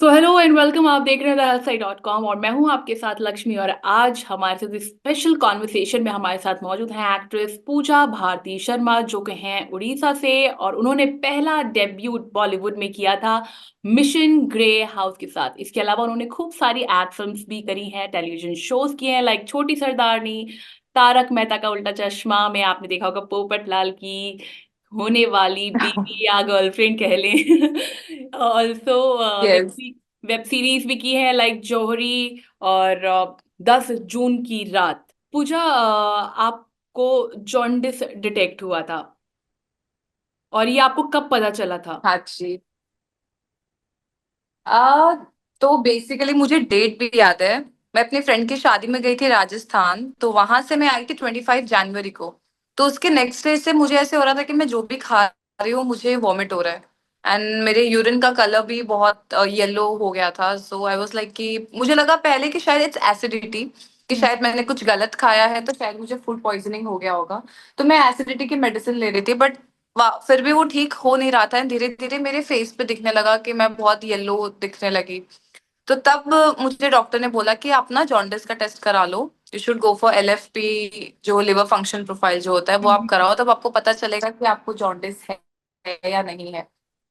तो hello and welcome. आप देख रहे हैं healthsite.com और मैं हूं आपके साथ लक्ष्मी। और आज हमारे साथ इस स्पेशल कॉन्वर्सेशन में हमारे साथ मौजूद हैं एक्ट्रेस पूजा भारती शर्मा, जो कि हैं उड़ीसा से, और उन्होंने पहला डेब्यूट बॉलीवुड में किया था मिशन ग्रे हाउस के साथ। इसके अलावा उन्होंने खूब सारी एड फिल्म्स भी करी हैं, टेलीविजन शोज किए हैं लाइक छोटी सरदारनी, तारक मेहता का उल्टा चश्मा में आपने देखा होगा, पोपट लाल की होने वाली बीवी या गर्लफ्रेंड कह लें। Also yes. वेब सीरीज भी की है लाइक जौहरी और 10 जून की रात। पूजा, आपको जॉन्डिस डिटेक्ट हुआ था और ये आपको कब पता चला था? हाँ जी। आ तो बेसिकली मुझे डेट भी याद है। मैं अपनी फ्रेंड की शादी में गई थी राजस्थान, तो वहां से मैं आई थी 25 जनवरी को। तो उसके नेक्स्ट डे से मुझे ऐसे हो रहा था कि मैं जो भी खा रही हूँ मुझे वॉमिट हो रहा है। एंड मेरे यूरिन का कलर भी बहुत येलो हो गया था। सो आई वाज लाइक कि मुझे लगा पहले कि शायद इट्स एसिडिटी, कि हम्म। शायद मैंने कुछ गलत खाया है तो शायद मुझे फूड पॉइजनिंग हो गया होगा। तो मैं एसिडिटी की मेडिसिन ले रही थी, बट फिर भी वो ठीक हो नहीं रहा था। धीरे धीरे मेरे फेस पे दिखने लगा कि मैं बहुत येलो दिखने लगी। तो तब मुझे डॉक्टर ने बोला कि आप ना जॉन्डिस का टेस्ट करा लो। You should go for LFP, जो लिवर फंक्शन प्रोफाइल जो होता है वो आप हम्म। कराओ, तब आपको पता चलेगा कि आपको जॉन्डिस है या नहीं है।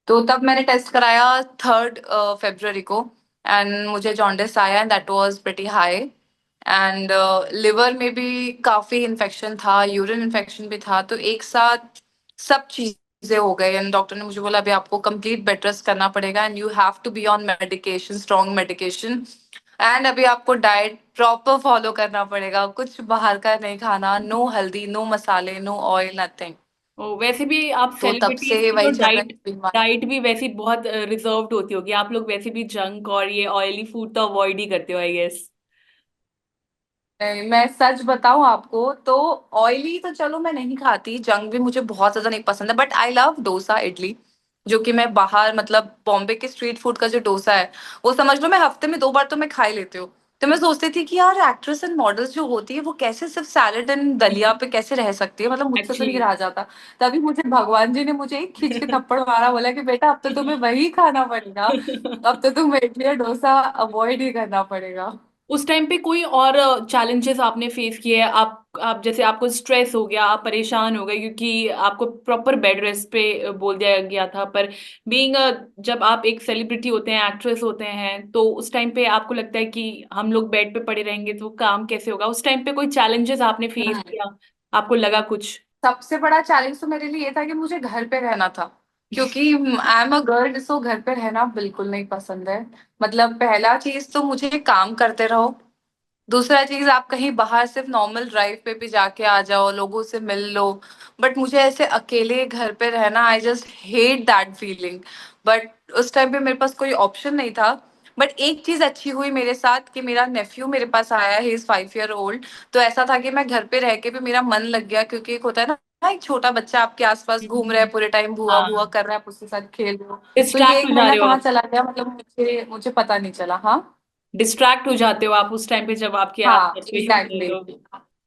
तो तब मैंने टेस्ट कराया 3 फरवरी को। एंड मुझे जॉन्डिस आया and that was pretty high. And liver में भी काफी इन्फेक्शन था, यूरिन इन्फेक्शन भी था, तो एक साथ सब चीजें हो गई। एंड डॉक्टर ने मुझे बोला अभी आपको कंप्लीट बेड रेस्ट करना पड़ेगा and you have to be on medication, strong medication. And अभी आपको डाइट प्रॉपर फॉलो करना पड़ेगा, कुछ बाहर का नहीं खाना, नो हल्दी, नो मसाले, नो ऑयल, नथिंग। वैसे भी आप तो तब सेलिब्रिटीज से की तो वही चल रहा डाइट है। डाइट भी वैसी बहुत रिजर्व्ड होती होगी। आप लोग वैसे भी जंक और ये ऑयली फूड तो अवॉइड ही करते हो, आई गेस। नहीं, मैं सच बताऊं आपको तो ऑयली तो चलो मैं नहीं खाती, जंक भी मुझे बहुत ज्यादा नहीं पसंद है, but I love dosa idli. जो कि मैं बाहर मतलब बॉम्बे के स्ट्रीट फूड का जो डोसा है, वो समझ लो मैं हफ्ते में 2 बार तो मैं खा ही लेती हूँ। तो मैं सोचती थी कि यार एक्ट्रेस एंड मॉडल्स जो होती है वो कैसे सिर्फ सैलेड एंड दलिया पे कैसे रह सकती है, मतलब मुझसे तो नहीं एक्चुअली। रहा जाता। तभी मुझे भगवान जी ने मुझे एक खींच के थप्पड़ मारा, बोला कि बेटा अब तो तुम्हें वही खाना पड़ेगा। अब तो तुम्हें इडली और डोसा अवॉइड ही करना पड़ेगा। उस टाइम पे कोई और चैलेंजेस आपने फेस किए? आप जैसे आपको स्ट्रेस हो गया, आप परेशान हो गए क्योंकि आपको प्रॉपर बेड रेस्ट पे बोल दिया गया था। पर बीइंग जब आप एक सेलिब्रिटी होते हैं, एक्ट्रेस होते हैं, तो उस टाइम पे आपको लगता है कि हम लोग बेड पे पड़े रहेंगे तो काम कैसे होगा? उस टाइम पे कोई चैलेंजेस आपने फेस किया? आपको लगा कुछ? सबसे बड़ा चैलेंज तो मेरे लिए ये था कि मुझे घर पे रहना था, क्योंकि आई एम अ गर्ल, सो घर पे रहना बिल्कुल नहीं पसंद है। मतलब पहला चीज तो मुझे काम करते रहो। दूसरा चीज आप कहीं बाहर सिर्फ नॉर्मल ड्राइव पे भी जाके आ जाओ, लोगों से मिल लो। बट मुझे ऐसे अकेले घर पे रहना, I just hate that feeling. But उस टाइम पे मेरे पास कोई ऑप्शन नहीं था। बट एक चीज अच्छी हुई मेरे साथ कि मेरा नेफ्यू मेरे पास आया, ही इज 5 ईयर ओल्ड। तो ऐसा था कि मैं घर पे रह के भी मेरा मन लग गया, क्योंकि एक होता है ना, एक छोटा बच्चा आपके आसपास घूम रहा है पूरे टाइम, भुआ भुआ हाँ, कर रहा है, आप उसके साथ खेल रहे हो। तो ये डिस्ट्रैक्ट एक हो जा महीना रहे हो कहाँ आप। चला गया, मतलब मुझे मुझे पता नहीं चला। हाँ। डिस्ट्रैक्ट हो जाते हो आप उस टाइम पे जब आपके हाँ आसपास कोई नहीं है एग्जैक्टली।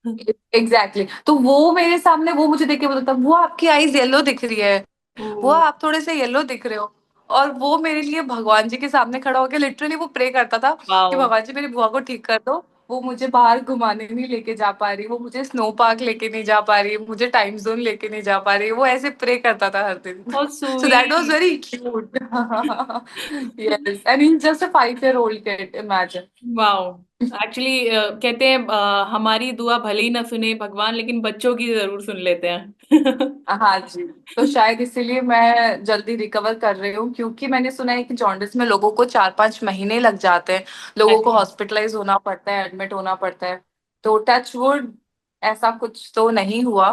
तो। एग्जैक्टली तो वो मेरे सामने, वो मुझे देख के बोलता था वो आपकी आईज येलो दिख रही है, ओ। वो आप थोड़े से येलो दिख रहे हो। और वो मेरे लिए भगवान जी के सामने खड़ा होकर लिटरली वो प्रे करता था कि वाओ। भगवान जी मेरी बुआ को ठीक कर दो। वो मुझे बाहर घुमाने नहीं लेके जा पा रही, वो मुझे स्नो पार्क लेके नहीं जा पा रही, मुझे टाइम जोन लेके नहीं जा पा रही, वो ऐसे प्रे करता था हर दिन। How so that was sweet. Very cute. Yes, and he just a 5 year old kid, imagine. Wow. Actually कहते हैं हमारी दुआ भले ही ना सुने भगवान, लेकिन बच्चों की जरूर सुन लेते हैं। हाँ जी। तो शायद इसीलिए मैं जल्दी रिकवर कर रही हूँ, क्योंकि मैंने सुना है कि जॉन्डिस में लोगों को 4-5 महीने लग जाते हैं, लोगों को एक्चुअली। हॉस्पिटलाइज होना पड़ता है, एडमिट होना पड़ता है। तो टच वुड ऐसा कुछ तो नहीं हुआ।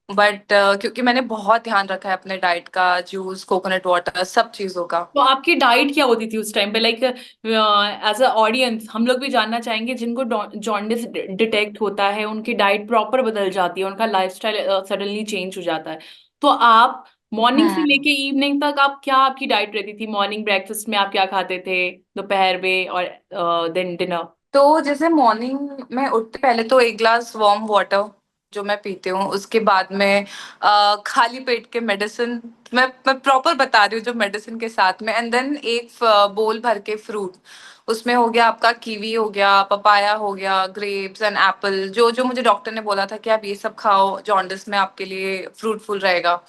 बट क्योंकि मैंने बहुत ध्यान रखा है अपने डाइट का, जूस, कोकोनट वाटर, सब चीजों का। तो आपकी डाइट क्या होती थी उस टाइम पे? लाइक एज अ ऑडियंस हम लोग भी जानना चाहेंगे, जिनको जॉन्डिस डिटेक्ट होता है उनकी डाइट प्रॉपर बदल जाती है, उनका लाइफस्टाइल सडनली चेंज हो जाता है। तो आप मॉर्निंग से हम्म। लेके इवनिंग तक आप क्या, आपकी डाइट रहती थी? मॉर्निंग ब्रेकफास्ट में आप क्या खाते थे, दोपहर में, और देन डिनर? तो जैसे मॉर्निंग में उठते पहले तो 1 ग्लास वार्म वाटर, जो मैं पीती हूँ, उसके बाद में खाली पेट के मेडिसिन, मैं प्रॉपर बता रही हूँ जो मेडिसिन के साथ में, एंड देन एक बोल भर के फ्रूट। उसमें हो गया आपका कीवी, हो गया पपाया, हो गया ग्रेप्स एंड एप्पल, जो जो मुझे डॉक्टर ने बोला था कि आप ये सब खाओ, जॉन्डिस में आपके लिए फ्रूटफुल रहेगा।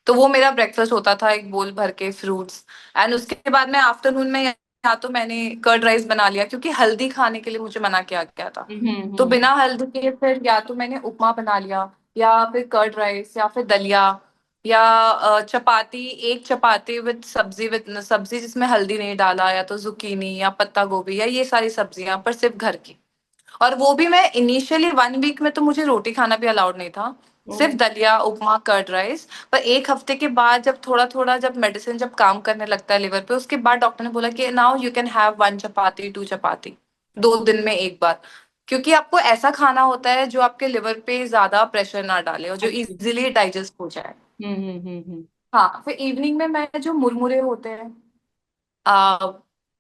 तो वो मेरा ब्रेकफास्ट होता था, एक बोल भर के फ्रूट्स। एंड उसके बाद में आफ्टरनून में या तो मैंने कर्ड राइस बना लिया, क्योंकि हल्दी खाने के लिए मुझे मना किया गया था। तो हम्म। बिना हल्दी के फिर या तो मैंने उपमा बना लिया, या फिर कर्ड राइस, या फिर दलिया, या चपाती, एक चपाती विद सब्जी जिसमें हल्दी नहीं डाला, या तो जुकीनी या पत्ता गोभी या ये सारी सब्जियां, पर सिर्फ घर की। और वो भी मैं इनिशियली 1 वीक में तो मुझे रोटी खाना भी अलाउड नहीं था, ओ, सिर्फ दलिया, उपमा, कर्ड राइस। पर एक हफ्ते के बाद जब थोड़ा थोड़ा जब मेडिसिन जब काम करने लगता है लिवर पे, उसके बाद डॉक्टर ने बोला कि नाउ यू कैन हैव 1 चपाती, 2 चपाती, 2 दिन में एक बार। क्योंकि आपको ऐसा खाना होता है जो आपके लिवर पे ज्यादा प्रेशर ना डाले और जो अच्छा। इजीली डाइजेस्ट हो जाए। हम्म। हाँ, फिर इवनिंग में मैं जो मुरमुरे होते हैं, आ,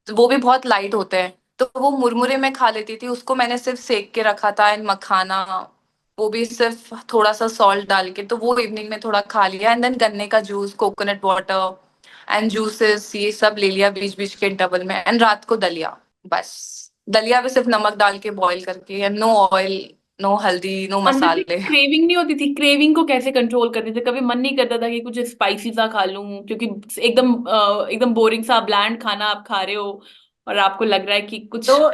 वो भी बहुत लाइट होते हैं, तो वो मुरमुरे में खा लेती थी। उसको मैंने सिर्फ सेक के रखा था, एंड मखाना, वो भी सिर्फ थोड़ा सा सॉल्ट डाल के, तो वो इवनिंग में थोड़ा खा लिया। एंड देन गन्ने का juice, coconut water and juices, ये सब ले लिया बीच बीच के इंटरवल में। एंड रात को दलिया, बस। दलिया भी सिर्फ नमक डाल के बॉईल करके, एंड नो ऑयल, नो हल्दी, नो अंदर से मसाले। क्रेविंग नहीं होती थी? क्रेविंग को कैसे कंट्रोल करते थे? कभी मन नहीं करता था कि कुछ स्पाइसी सा खा लूं, क्योंकि एकदम बोरिंग सा ब्लैंड खाना आप खा रहे हो और आपको लग रहा है कि कुछ। तो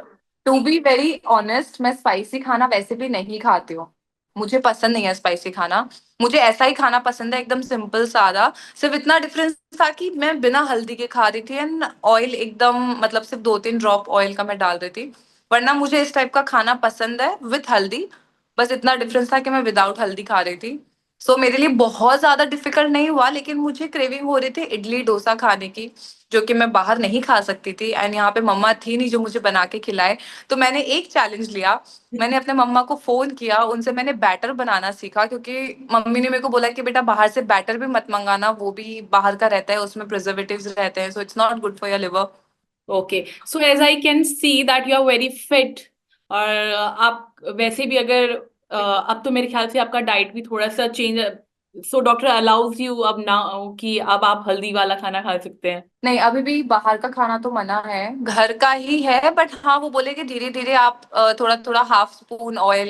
टू बी वेरी ऑनेस्ट, मैं स्पाइसी खाना वैसे भी नहीं खाती हूँ। मुझे पसंद नहीं है स्पाइसी खाना। मुझे ऐसा ही खाना पसंद है, एकदम सिंपल सादा। सिर्फ इतना डिफरेंस था कि मैं बिना हल्दी के खा रही थी, एंड ऑयल एकदम, मतलब सिर्फ 2-3 ड्रॉप ऑयल का मैं डाल रही थी। वरना मुझे इस टाइप का खाना पसंद है विथ हल्दी। बस इतना डिफरेंस था कि मैं विदाउट हल्दी खा रही थी। सो मेरे लिए बहुत ज्यादा डिफिकल्ट नहीं हुआ, लेकिन मुझे क्रेविंग हो रही थी इडली डोसा खाने की, जो कि मैं बाहर नहीं खा सकती थी, एंड यहाँ पे मम्मा थी नहीं जो मुझे बना के खिलाए। तो मैंने एक चैलेंज लिया। मैंने अपने मम्मा को फोन किया, उनसे मैंने बैटर बनाना सीखा, क्योंकि मम्मी ने मेरे को बोला कि बेटा बाहर से बैटर भी मत मंगाना, वो भी बाहर का रहता है, उसमें प्रिजर्वेटिव्स रहते हैं, so it's not good for your liver. Okay, so as I can see that you are very fit. और आप वैसे भी अगर अब तो मेरे ख्याल से आपका डाइट भी थोड़ा सा change, so doctor allows you अब ना कि अब आप हल्दी वाला खाना खा सकते हैं? नहीं, अभी भी बाहर का खाना तो मना है, घर का ही है। बट हाँ, वो बोले कि धीरे धीरे आप थोड़ा थोड़ा हाफ स्पून ऑयल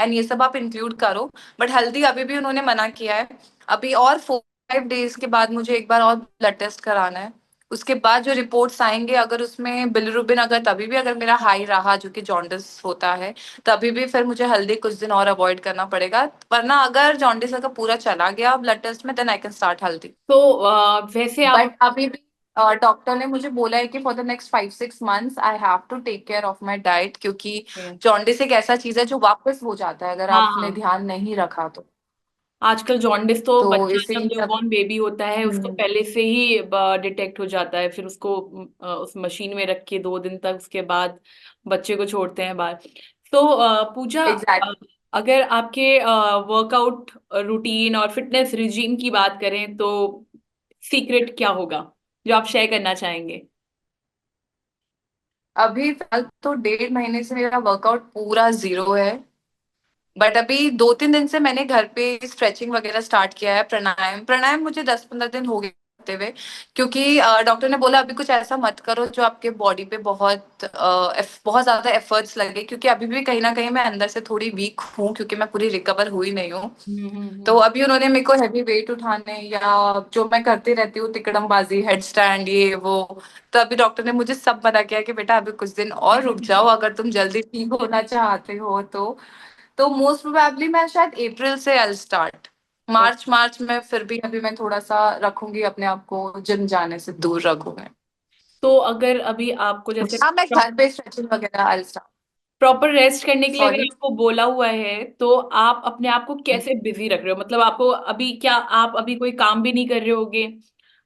एंड ये सब आप इंक्लूड करो। बट हल्दी अभी भी उन्होंने मना किया है। अभी और 4-5 डेज के बाद मुझे एक बार और ब्लड टेस्ट कराना है। उसके बाद जो रिपोर्ट्स आएंगे, अगर उसमें बिलिरुबिन अगर तभी भी अगर मेरा हाई रहा, जो कि जॉन्डिस होता है, तभी भी फिर मुझे हल्दी कुछ दिन और अवॉइड करना पड़ेगा। वरना अगर जॉन्डिस अगर पूरा चला गया ब्लड टेस्ट में, देन आई कैन स्टार्ट हल्दी। तो वैसे आप। बट अभी भी डॉक्टर ने मुझे बोला है कि for the next 5-6 months I have to take care of my diet, क्योंकि जॉन्डिस एक ऐसा चीज है जो वापस हो जाता है अगर आपने हाँ, ध्यान नहीं रखा तो। आजकल जॉन्डिस तो तो बच्चा जब इसीलिए न्यूबॉर्न बेबी होता है उसको हम्म, पहले से ही डिटेक्ट हो जाता है, फिर उसको उस मशीन में रख के 2 दिन तक, उसके बाद बच्चे को छोड़ते हैं बाहर। तो पूजा, एग्जैक्टली। अगर आपके वर्कआउट रूटीन और फिटनेस रिजीम की बात करें तो सीक्रेट क्या होगा जो आप शेयर करना चाहेंगे? अभी फिलहाल तो 1.5 महीने से मेरा वर्कआउट पूरा जीरो है। बट अभी 2-3 दिन से मैंने घर पे स्ट्रेचिंग वगैरह स्टार्ट किया है, प्राणायाम प्राणायाम मुझे 10-15 दिन हो गए करते हुए। क्योंकि डॉक्टर ने बोला अभी कुछ ऐसा मत करो जो आपके बॉडी पे बहुत ज्यादा एफर्ट्स लगे, क्योंकि अभी भी कहीं ना कहीं मैं अंदर से थोड़ी वीक हूँ, क्योंकि मैं पूरी रिकवर हुई नहीं हूँ। तो हम्म। अभी उन्होंने मेरे को हैवी वेट उठाने, या जो मैं करती रहती हूँ तिकड़मबाजी, हेड स्टैंड, ये वो, तो अभी डॉक्टर ने मुझे सब मना किया कि बेटा अभी कुछ दिन और रुक जाओ, अगर तुम जल्दी ठीक होना चाहते हो तो मोस्ट प्रोबेबली मैं शायद अप्रैल से आई स्टार्ट। मार्च मार्च में फिर भी अभी मैं थोड़ा सा रखूंगी अपने आप को, जिम जाने से दूर रखूंगी। तो अगर अभी आपको जैसे हाँ, मैं घर पे स्ट्रेचिंग वगैरह आई स्टार्ट। प्रॉपर रेस्ट करने के लिए अगर सॉरी। आपको बोला हुआ है तो आप अपने आप को कैसे बिजी रख रहे हो? मतलब आपको अभी क्या, आप अभी कोई काम भी नहीं कर रहे होगे,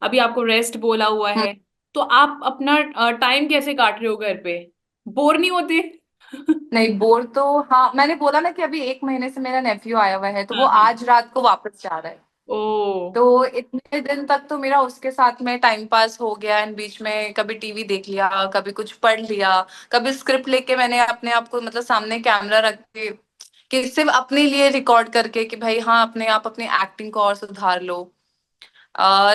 अभी आपको रेस्ट बोला हुआ है, तो आप अपना टाइम कैसे काट रहे हो घर पे? बोर नहीं होते? नहीं, बोर तो हाँ, मैंने बोला ना कि अभी 1 महीने से मेरा नेफ्यू आया हुआ है, तो वो हाँ हाँ। आज रात को वापस जा रहा है। ओ। तो इतने दिन तक तो मेरा उसके साथ में टाइम पास हो गया, एंड बीच में कभी टीवी देख लिया, कभी कुछ पढ़ लिया, कभी स्क्रिप्ट लेके मैंने अपने आप को मतलब सामने कैमरा रख के, कि सिर्फ अपने लिए रिकॉर्ड करके कि भाई हाँ अपने आप अपनी एक्टिंग को और सुधार लो।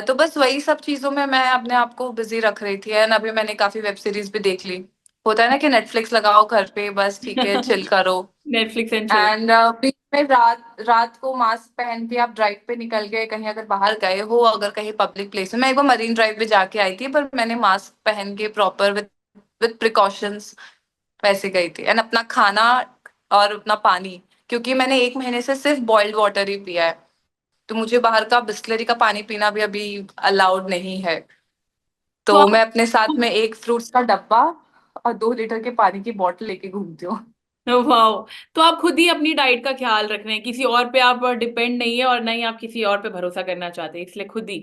तो बस वही सब चीजों में मैं अपने आप को बिजी रख रही थी। एंड अभी मैंने काफी वेब सीरीज भी देख ली। होता है ना कि नेटफ्लिक्स लगाओ घर पे, बस ठीक है चिल करो। Netflix and chill. एंड बीच में रात रात को मास्क पहन के आप ड्राइव पे निकल गए कहीं, अगर बाहर गए हो, अगर कहीं पब्लिक प्लेस में, मैं एक बार मरीन ड्राइव पे जाके आई थी, पर मैंने मास्क पहन के प्रॉपर विद प्रिकॉशंस वैसे गई थी। एंड अपना खाना और अपना पानी, क्योंकि मैंने एक महीने से सिर्फ बॉइल्ड वाटर ही पिया है, तो मुझे बाहर का बिस्लरी का पानी पीना भी अभी अलाउड नहीं है। तो तो आप मैं अपने साथ में एक फ्रूट्स का डब्बा और 2 लीटर के पानी की बोतल लेके घूमती हूँ। वाह, तो आप खुद ही अपनी डाइट का ख्याल रख रहे हैं, किसी और पे आप डिपेंड नहीं है और ना ही आप किसी और पे भरोसा करना चाहते हैं, इसलिए खुद ही।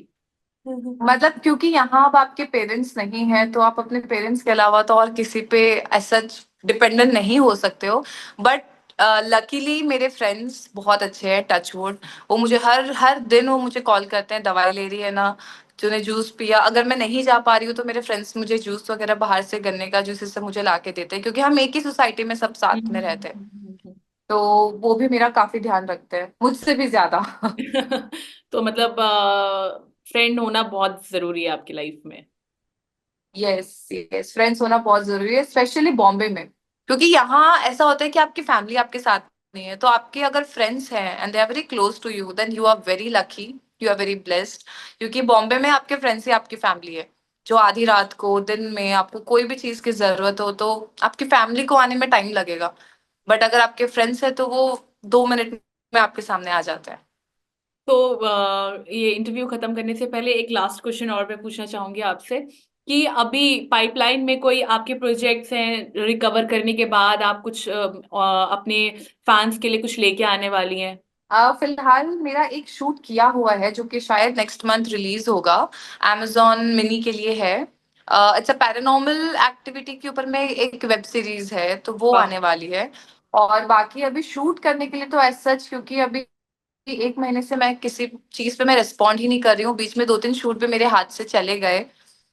मतलब क्योंकि यहाँ अब आपके पेरेंट्स नहीं है, तो आप अपने पेरेंट्स के अलावा तो और किसी पे ऐसा डिपेंडेंट नहीं हो सकते हो। बट लकीली मेरे फ्रेंड्स बहुत अच्छे हैं, टचवुड। वो मुझे हर हर दिन वो मुझे कॉल करते हैं, दवाई ले रही है ना, तूने जूस पिया? अगर मैं नहीं जा पा रही हूँ तो मेरे फ्रेंड्स मुझे जूस वगैरह बाहर से, गन्ने का जूस से मुझे ला के देते हैं, क्योंकि हम एक ही सोसाइटी में सब साथ में रहते हैं। हम्म। तो वो भी मेरा काफी ध्यान रखते हैं, मुझसे भी ज्यादा। तो मतलब फ्रेंड होना बहुत जरूरी है आपकी लाइफ में। यस यस, फ्रेंड्स होना बहुत जरूरी है, स्पेशली बॉम्बे में। क्योंकि यहाँ ऐसा होता है कि आपकी फैमिली आपके साथ नहीं है, तो आपके अगर फ्रेंड्स हैं and they are very close to you, then you are very lucky, you are very blessed. क्योंकि बॉम्बे में आपके फ्रेंड्स ही आपकी फैमिली है। जो आधी रात को, दिन में आपको कोई भी चीज की जरूरत हो, तो आपकी फैमिली को आने में टाइम लगेगा, बट अगर आपके फ्रेंड्स है तो वो 2 मिनट में आपके सामने आ जाते हैं। तो ये इंटरव्यू खत्म करने से पहले एक लास्ट क्वेश्चन और मैं पूछना चाहूंगी आपसे, कि अभी पाइपलाइन में कोई आपके प्रोजेक्ट्स हैं, रिकवर करने के बाद आप कुछ अपने फैंस के लिए कुछ लेके आने वाली हैं? फिलहाल मेरा एक शूट किया हुआ है जो कि शायद नेक्स्ट मंथ रिलीज होगा। amazon मिनी के लिए है। इट्स अ पैरानॉर्मल एक्टिविटी के ऊपर में एक वेब सीरीज है, तो वो वाह। आने वाली है। और बाकी अभी शूट करने के लिए तो एज सच, क्योंकि अभी एक महीने से मैं किसी चीज पे मैं रिस्पॉन्ड ही नहीं कर रही हूँ। बीच में 2-3 शूट पे मेरे हाथ से चले गए,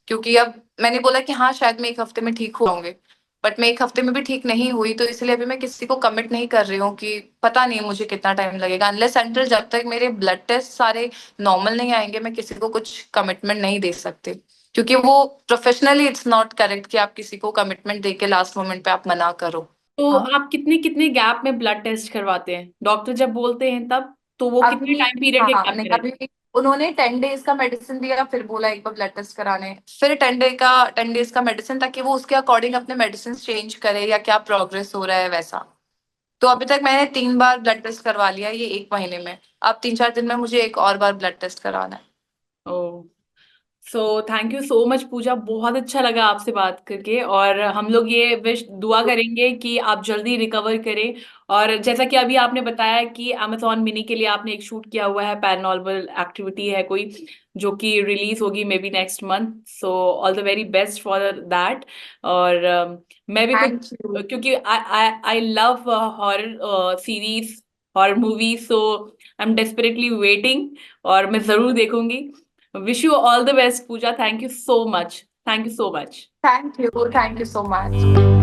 क्योंकि अब मैंने बोला कि हाँ शायद मैं एक हफ्ते में ठीक होंगे, बट मैं एक हफ्ते में भी ठीक नहीं हुई। तो इसलिए अभी मैं किसी को कमिट नहीं कर रही हूँ कि पता नहीं मुझे कितना टाइम लगेगा, अनलेस अनटिल जब तक मेरे ब्लड टेस्ट सारे नॉर्मल नहीं आएंगे मैं किसी को कुछ कमिटमेंट नहीं दे सकती। क्योंकि वो प्रोफेशनली इट्स नॉट करेक्ट कि आप किसी को कमिटमेंट दे के लास्ट मोमेंट पे आप मना करो। तो हाँ। आप कितने कितने गैप में ब्लड टेस्ट करवाते हैं, डॉक्टर जब बोलते हैं तब? तो वो कितने अभी टाइम पीरियड के हाँ गैप नहीं, में रहते अभी उन्होंने 10 डेज का मेडिसिन दिया, फिर बोला एक बार ब्लड टेस्ट कराने, फिर 10 डेज का मेडिसिन, ताकि वो उसके अकॉर्डिंग अपने मेडिसिन चेंज करे या क्या प्रोग्रेस हो रहा है वैसा। तो अभी तक मैंने 3 बार ब्लड टेस्ट करवा लिया ये एक महीने में। अब 3-4 दिन में मुझे एक और बार ब्लड टेस्ट कराना है। हैं? Oh, so thank you so much Pooja, बहुत अच्छा लगा आपसे बात करके, और हम लोग ये विश दुआ करेंगे कि आप जल्दी रिकवर करें। और जैसा कि अभी आपने बताया कि अमेजोन मिनी के लिए आपने एक शूट किया हुआ है, पैरानॉर्मल एक्टिविटी है कोई, जो कि रिलीज होगी may be next month, so all the very best for that. और मैं भी कुछ, थैंक यू। क्योंकि I I love horror series, horror movies, so I am desperately waiting, और मैं जरूर देखूंगी। Wish you all the best, Pooja. Thank you so much. Thank you so much. Thank you so much.